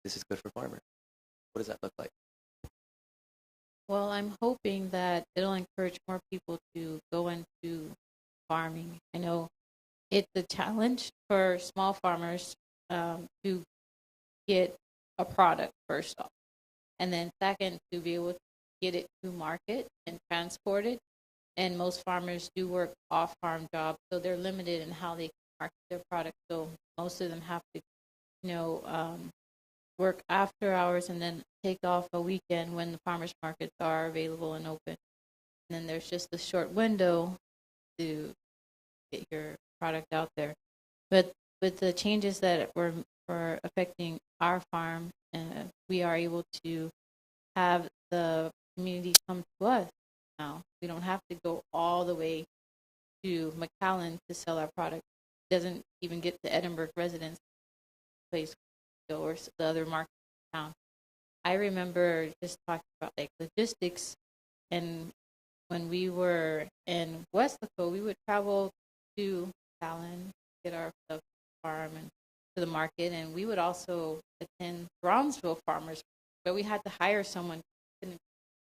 This is good for farmers. What does that look like? Well, I'm hoping that it'll encourage more people to go into farming. I know it's a challenge for small farmers to get a product, first off, and then second, to be able to get it to market and transport it. And most farmers do work off-farm jobs, so they're limited in how they market their product. So most of them have to, work after hours and then take off a weekend when the farmers markets are available and open. And then there's just a short window to get your product out there. But with the changes that were affecting our farm, we are able to have the community come to us now. We don't have to go all the way to McAllen to sell our product. It doesn't even get to Edinburgh residents place or the other market in town. I remember just talking about like logistics, and when we were in Westlaco, we would travel to Allen, get our stuff to the farm and to the market, and we would also attend Brownsville farmers, but we had to hire someone in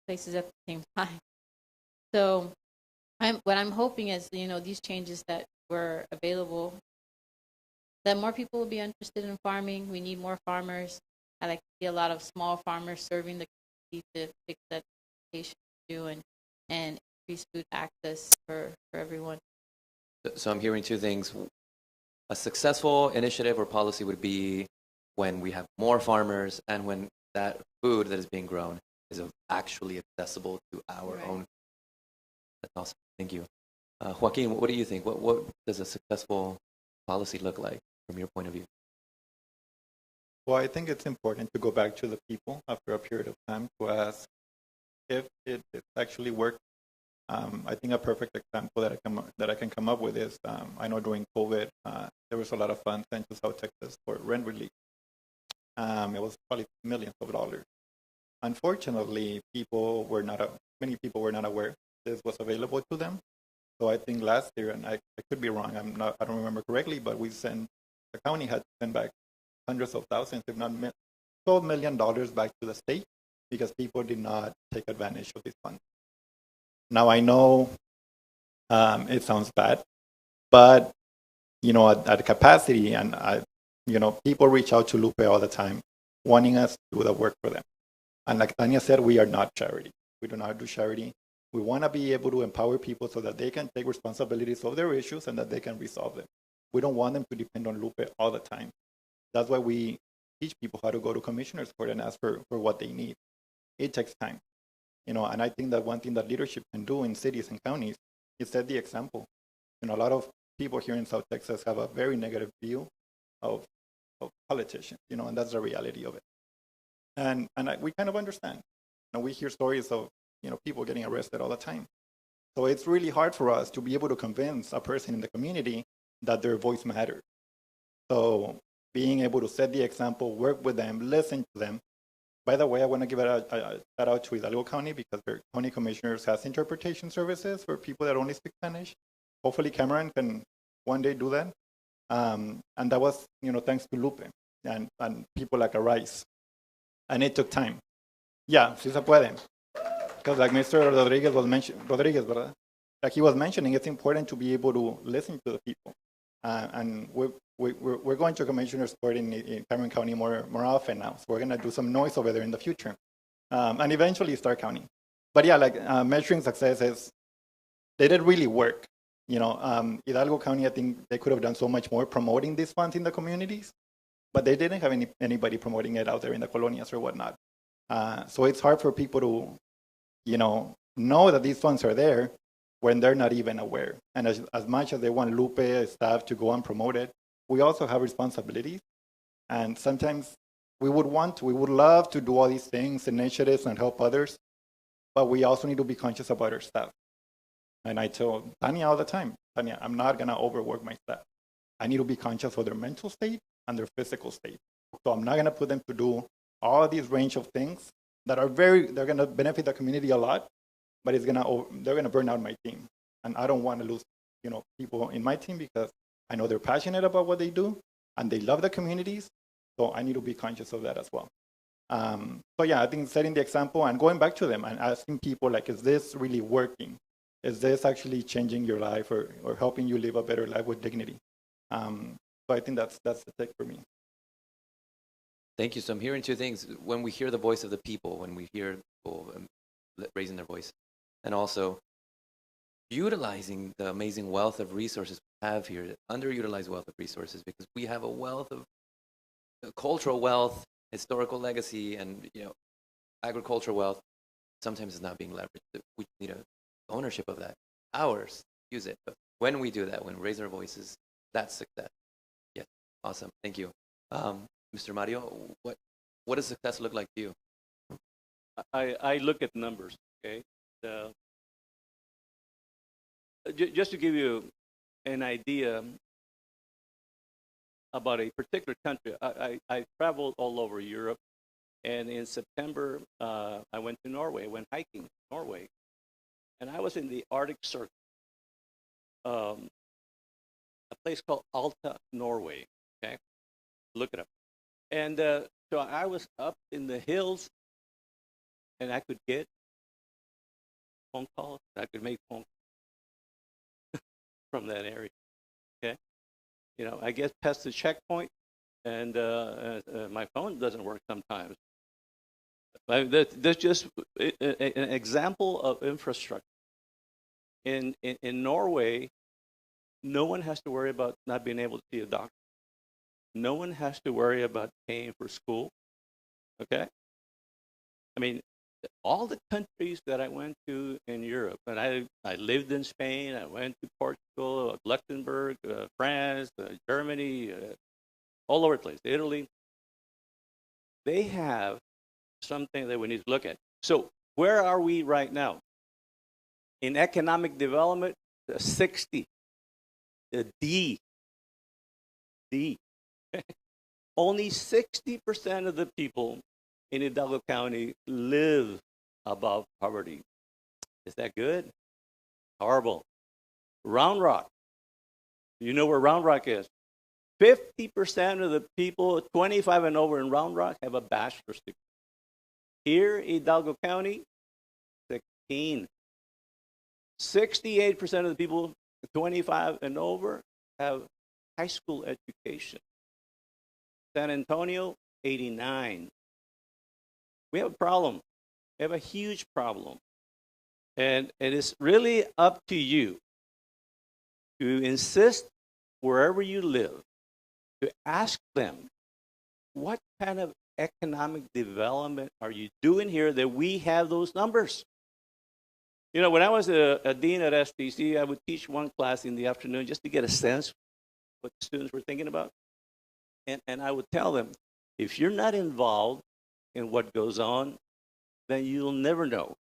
places at the same time. So what I'm hoping is, these changes that were available, that more people will be interested in farming. We need more farmers. I like to see a lot of small farmers serving the community to fix that education too, and increase food access for everyone. So I'm hearing two things. A successful initiative or policy would be when we have more farmers and when that food that is being grown is actually accessible to our own. That's awesome. Thank you. Joaquin, what do you think? What does a successful policy look like from your point of view? Well, I think it's important to go back to the people after a period of time to ask if it actually worked. I think a perfect example that I can come up with is I know during COVID there was a lot of funds sent to South Texas for rent relief. It was probably millions of dollars. Unfortunately, many people were not aware this was available to them. So I think last year, and I could be wrong, I don't remember correctly, but the county had to send back hundreds of thousands, if not $12 million back to the state because people did not take advantage of these funds. Now I know it sounds bad, but at capacity. And, people reach out to Lupe all the time, wanting us to do the work for them. And like Tanya said, we are not charity. We do not do charity. We want to be able to empower people so that they can take responsibilities of their issues and that they can resolve them. We don't want them to depend on Lupe all the time. That's why we teach people how to go to commissioner's court and ask for what they need. It takes time. And I think that one thing that leadership can do in cities and counties is set the example. A lot of people here in South Texas have a very negative view of politicians, and that's the reality of it. And we kind of understand. We hear stories of, people getting arrested all the time. So it's really hard for us to be able to convince a person in the community that their voice matters. So being able to set the example, work with them, listen to them. By the way, I want to give a shout out to Hidalgo County because their county commissioners has interpretation services for people that only speak Spanish. Hopefully Cameron can one day do that. And that was, thanks to Lupe and people like Arise. And it took time. Yeah, sí se puede. Because like Mr. Rodriguez was ¿verdad? Like he was mentioning, it's important to be able to listen to the people. And we're going to commissioner's court in Cameron County more often now. So we're going to do some noise over there in the future. And eventually Stark County. But yeah, like measuring success is, they did really work. Hidalgo County, I think they could have done so much more promoting these funds in the communities, but they didn't have anybody promoting it out there in the colonias or whatnot. So it's hard for people to, know that these funds are there when they're not even aware. And as much as they want Lupe staff to go and promote it, we also have responsibilities. And sometimes we would love to do all these things, initiatives, and help others, but we also need to be conscious about our staff. And I tell Tanya all the time, Tanya, I'm not going to overwork my staff. I need to be conscious of their mental state and their physical state. So I'm not going to put them to do all these range of things that are they're going to benefit the community a lot, but they're going to burn out my team. And I don't want to lose, people in my team because I know they're passionate about what they do and they love the communities. So I need to be conscious of that as well. So yeah, I think setting the example and going back to them and asking people like, is this really working? Is this actually changing your life or helping you live a better life with dignity? So I think that's the take for me. Thank you. So I'm hearing two things. When we hear the voice of the people, when we hear people raising their voice, and also utilizing the amazing wealth of resources we have here, underutilized wealth of resources, because we have a wealth of cultural wealth, historical legacy, and agricultural wealth. Sometimes it's not being leveraged. We need ownership of that. Ours, use it. But when we do that, when we raise our voices, that's success. Yeah, awesome. Thank you. Mr. Mario, what does success look like to you? I look at numbers, okay? Just to give you an idea about a particular country, I traveled all over Europe, and in September, I went to Norway, went hiking in Norway, and I was in the Arctic Circle, a place called Alta, Norway, okay? Look it up. And so I was up in the hills, and I could get phone calls. I could make phone calls from that area. Okay, I get past the checkpoint, and my phone doesn't work sometimes. That's just an example of infrastructure. In Norway, no one has to worry about not being able to see a doctor. No one has to worry about paying for school, okay? I mean, all the countries that I went to in Europe, and I lived in Spain, I went to Portugal, Luxembourg, France, Germany, all over the place, Italy. They have something that we need to look at. So where are we right now? In economic development, 60, D. Only 60% of the people in Hidalgo County live above poverty. Is that good? Horrible. Round Rock. You know where Round Rock is? 50% of the people 25 and over in Round Rock have a bachelor's degree. Here in Hidalgo County, 16. 68% of the people 25 and over have high school education. San Antonio, 89. We have a problem. We have a huge problem. And it is really up to you to insist wherever you live, to ask them, what kind of economic development are you doing here that we have those numbers? You know, when I was a dean at STC, I would teach one class in the afternoon just to get a sense of what the students were thinking about. And I would tell them, if you're not involved in what goes on, then you'll never know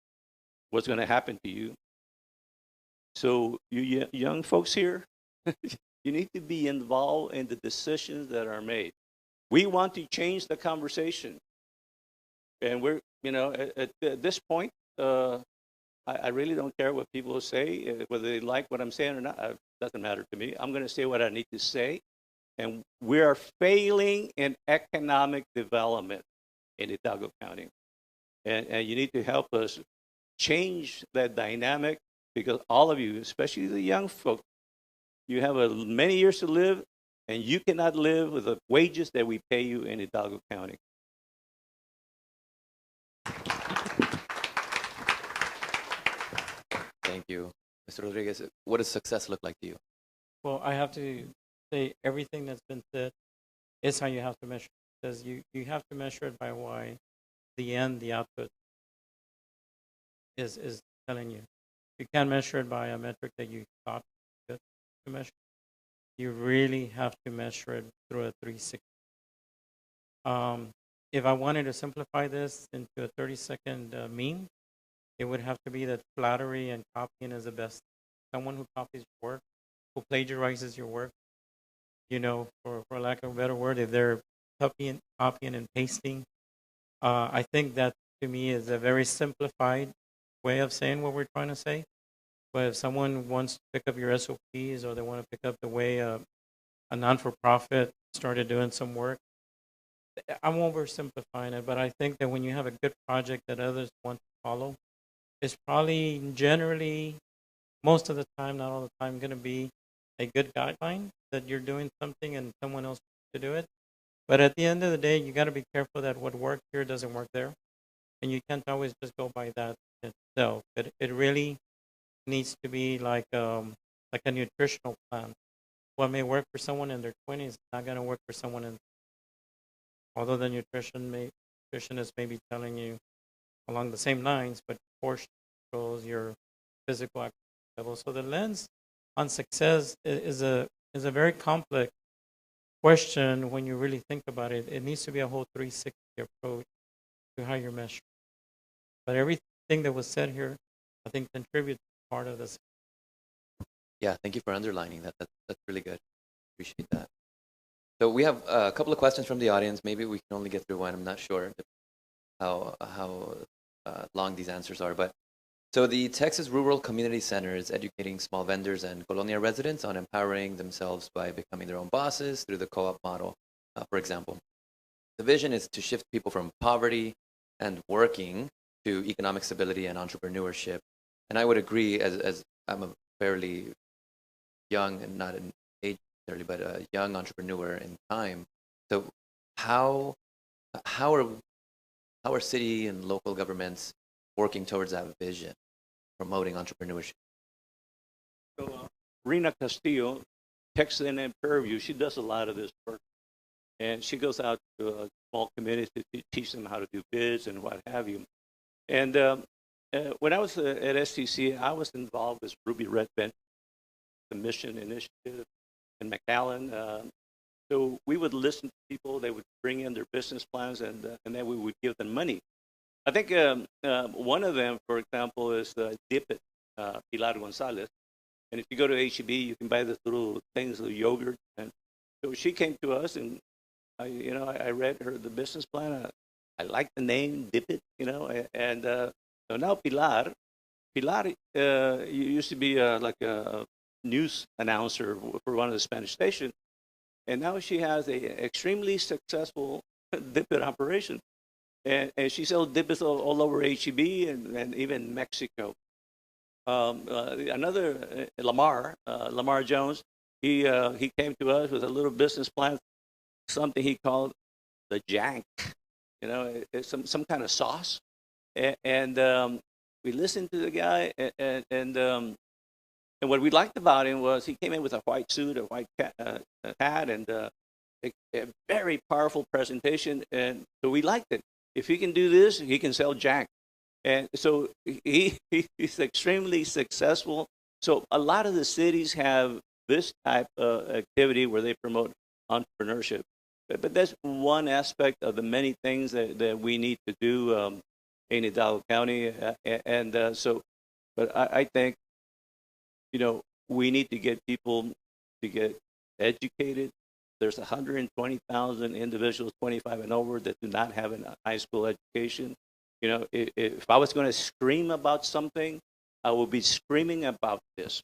what's going to happen to you. So you young folks here, you need to be involved in the decisions that are made. We want to change the conversation. And we're, you know, at this point, I really don't care what people say, whether they like what I'm saying or not. It doesn't matter to me. I'm going to say what I need to say. And we are failing in economic development in Hidalgo County. And you need to help us change that dynamic, because all of you, especially the young folk, you have many years to live, and you cannot live with the wages that we pay you in Hidalgo County. Thank you. Mr. Rodriguez, what does success look like to you? Well, I have to say everything that's been said is how you have to measure. Because you have to measure it by why the end, the output is telling you. You can't measure it by a metric that you thought good to measure. You really have to measure it through a 360. If I wanted to simplify this into a 30-second meme, it would have to be that flattery and copying is the best. Someone who copies your work, who plagiarizes your work, you know, for lack of a better word, if they're copying and pasting, I think that to me is a very simplified way of saying what we're trying to say. But if someone wants to pick up your SOPs, or they want to pick up the way a non-for-profit started doing some work, I'm oversimplifying it, but I think that when you have a good project that others want to follow, it's probably generally, most of the time, not all the time, going to be a good guideline that you're doing something and someone else wants to do it. But at the end of the day, you got to be careful that what worked here doesn't work there. And you can't always just go by that itself. It really needs to be like a nutritional plan. What may work for someone in their 20s is not going to work for someone in, although the nutritionist may be telling you along the same lines, but portion controls your physical activity level. So the lens on success is a very complex question when you really think about it. It needs to be a whole 360 approach to how you're measuring. But everything that was said here, I think, contributes part of this. Yeah, thank you for underlining that. That's really good. Appreciate that. So we have a couple of questions from the audience. Maybe we can only get through one. I'm not sure how long these answers are. But so the Texas Rural Community Center is educating small vendors and colonia residents on empowering themselves by becoming their own bosses through the co-op model, for example. The vision is to shift people from poverty and working to economic stability and entrepreneurship. And I would agree, as I'm a fairly young, and not in age necessarily, but a young entrepreneur in time. So how are city and local governments working towards that vision, promoting entrepreneurship? So Rena Castillo, Texas A&M Prairie View, she does a lot of this work. And she goes out to small communities to teach them how to do bids and what have you. And when I was at STC, I was involved with Ruby Red Bench, the Mission Initiative in McAllen. So we would listen to people. They would bring in their business plans, and then we would give them money. I think one of them, for example, is Dip It, Pilar Gonzalez. And if you go to HEB, you can buy this little things of yogurt. And so she came to us, and I read her the business plan. I like the name Dip It, and so now Pilar used to be like a news announcer for one of the Spanish stations, and now she has a extremely successful Dip It operation, and she sells Dip It all over HEB and even Mexico. Another Lamar Jones, he came to us with a little business plan, something he called the jank. You know, it's some kind of sauce. And we listened to the guy, and what we liked about him was he came in with a white suit, a white hat, and a very powerful presentation. And so we liked it. If he can do this, he can sell Jack. And so he's extremely successful. So a lot of the cities have this type of activity where they promote entrepreneurship. But that's one aspect of the many things that we need to do in Hidalgo County. But I think, you know, we need to get people to get educated. There's 120,000 individuals 25 and over that do not have a high school education. You know, if I was going to scream about something, I would be screaming about this.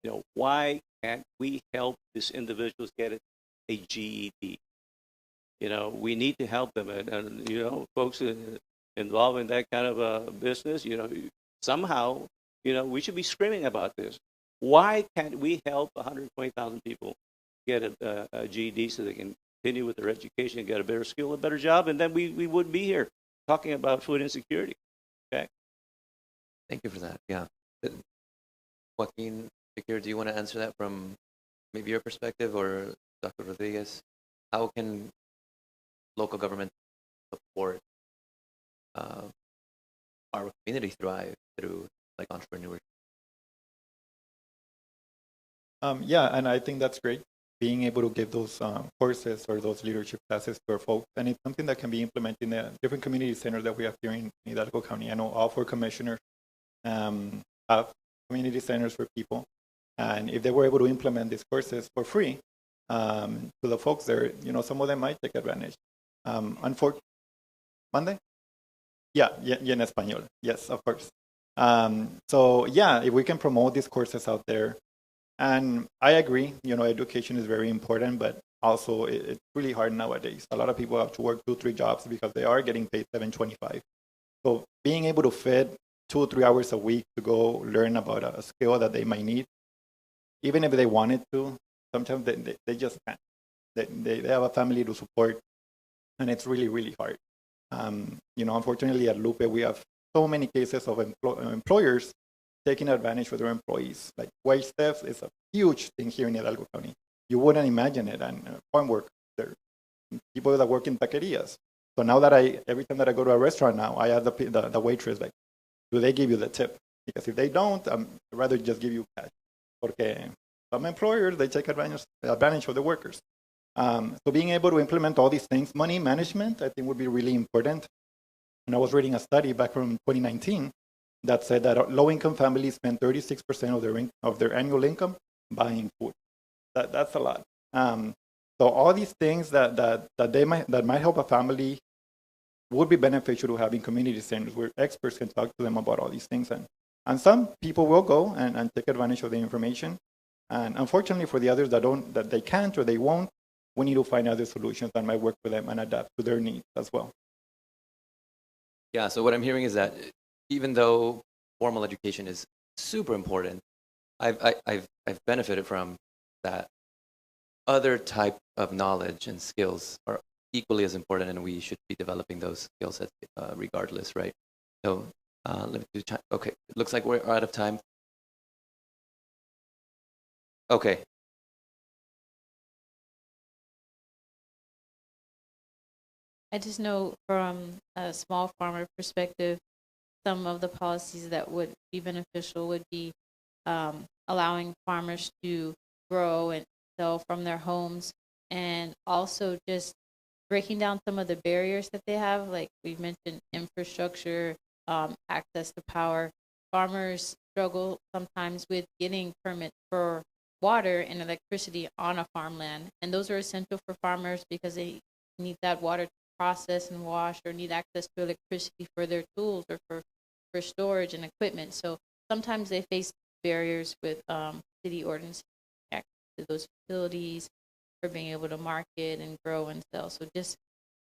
You know, why can't we help these individuals get a GED? You know, we need to help them. And you know, folks involved in that kind of business, you know, somehow, you know, we should be screaming about this. Why can't we help 120,000 people get a GED so they can continue with their education and get a better skill, a better job, and then we would be here talking about food insecurity. Okay. Thank you for that. Yeah. Joaquin, Victor, do you want to answer that from maybe your perspective, or Dr. Rodriguez? How can local government support our community thrive through like entrepreneurship? Yeah, and I think that's great, being able to give those courses or those leadership classes to our folks. And it's something that can be implemented in the different community centers that we have here in Hidalgo County. I know all 4 commissioners have community centers for people. And if they were able to implement these courses for free to the folks there, you know, some of them might take advantage. Unfortunately, Monday? Yeah, en español. Yes, of course. So yeah, if we can promote these courses out there. And I agree, you know, education is very important, but also it's really hard nowadays. A lot of people have to work 2-3 jobs because they are getting paid $7.25. So being able to fit 2 or 3 hours a week to go learn about a skill that they might need, even if they wanted to, sometimes they just can't. They have a family to support, and it's really, really hard. You know, unfortunately at Lupe, we have so many cases of employers taking advantage of their employees. Like wage theft is a huge thing here in Hidalgo County. You wouldn't imagine it. And farm work, there are people that work in taquerias. So now that every time that I go to a restaurant now, I ask the waitress, like, do they give you the tip? Because if they don't, I'd rather just give you cash. Porque some employers, they take advantage of the workers. So being able to implement all these things, money management, I think would be really important. And I was reading a study back from 2019 that said that low-income families spend 36% of their annual income buying food. That's a lot. So all these things that might help a family would be beneficial to having community centers where experts can talk to them about all these things. And some people will go and take advantage of the information. And unfortunately for the others that they can't or they won't, we need to find other solutions that might work for them and adapt to their needs as well. Yeah, so what I'm hearing is that even though formal education is super important, I've benefited from that. Other type of knowledge and skills are equally as important, and we should be developing those skill sets regardless, right? So let me do time. Okay, it looks like we're out of time. Okay. I just know from a small farmer perspective, some of the policies that would be beneficial would be allowing farmers to grow and sell from their homes, and also just breaking down some of the barriers that they have, like we mentioned, infrastructure, access to power. Farmers struggle sometimes with getting permits for water and electricity on a farmland, and those are essential for farmers because they need that water to process and wash, or need access to electricity for their tools or for storage and equipment. So sometimes they face barriers with city ordinance access to those facilities for being able to market and grow and sell. So just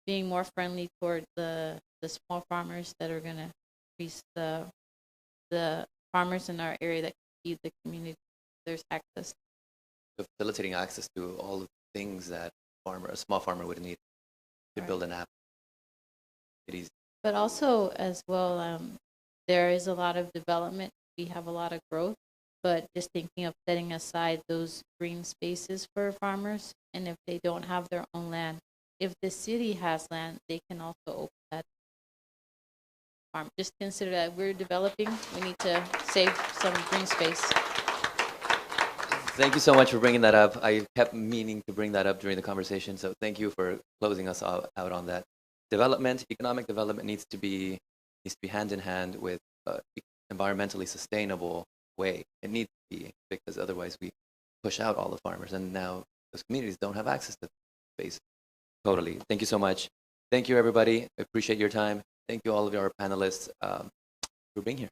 being more friendly toward the small farmers that are going to increase the farmers in our area that can feed the community. There's access. facilitating access to all of the things that a small farmer would need to build an app. It is. But also, as well, there is a lot of development. We have a lot of growth, but just thinking of setting aside those green spaces for farmers, and if they don't have their own land, if the city has land, they can also open that farm. Just consider that we're developing. We need to save some green space. Thank you so much for bringing that up. I kept meaning to bring that up during the conversation, so thank you for closing us out on that. Economic development needs to be hand in hand with environmentally sustainable way. It needs to be, because otherwise we push out all the farmers, and now those communities don't have access to space. Totally. Thank you so much. Thank you, everybody. I appreciate your time. Thank you, all of our panelists, for being here.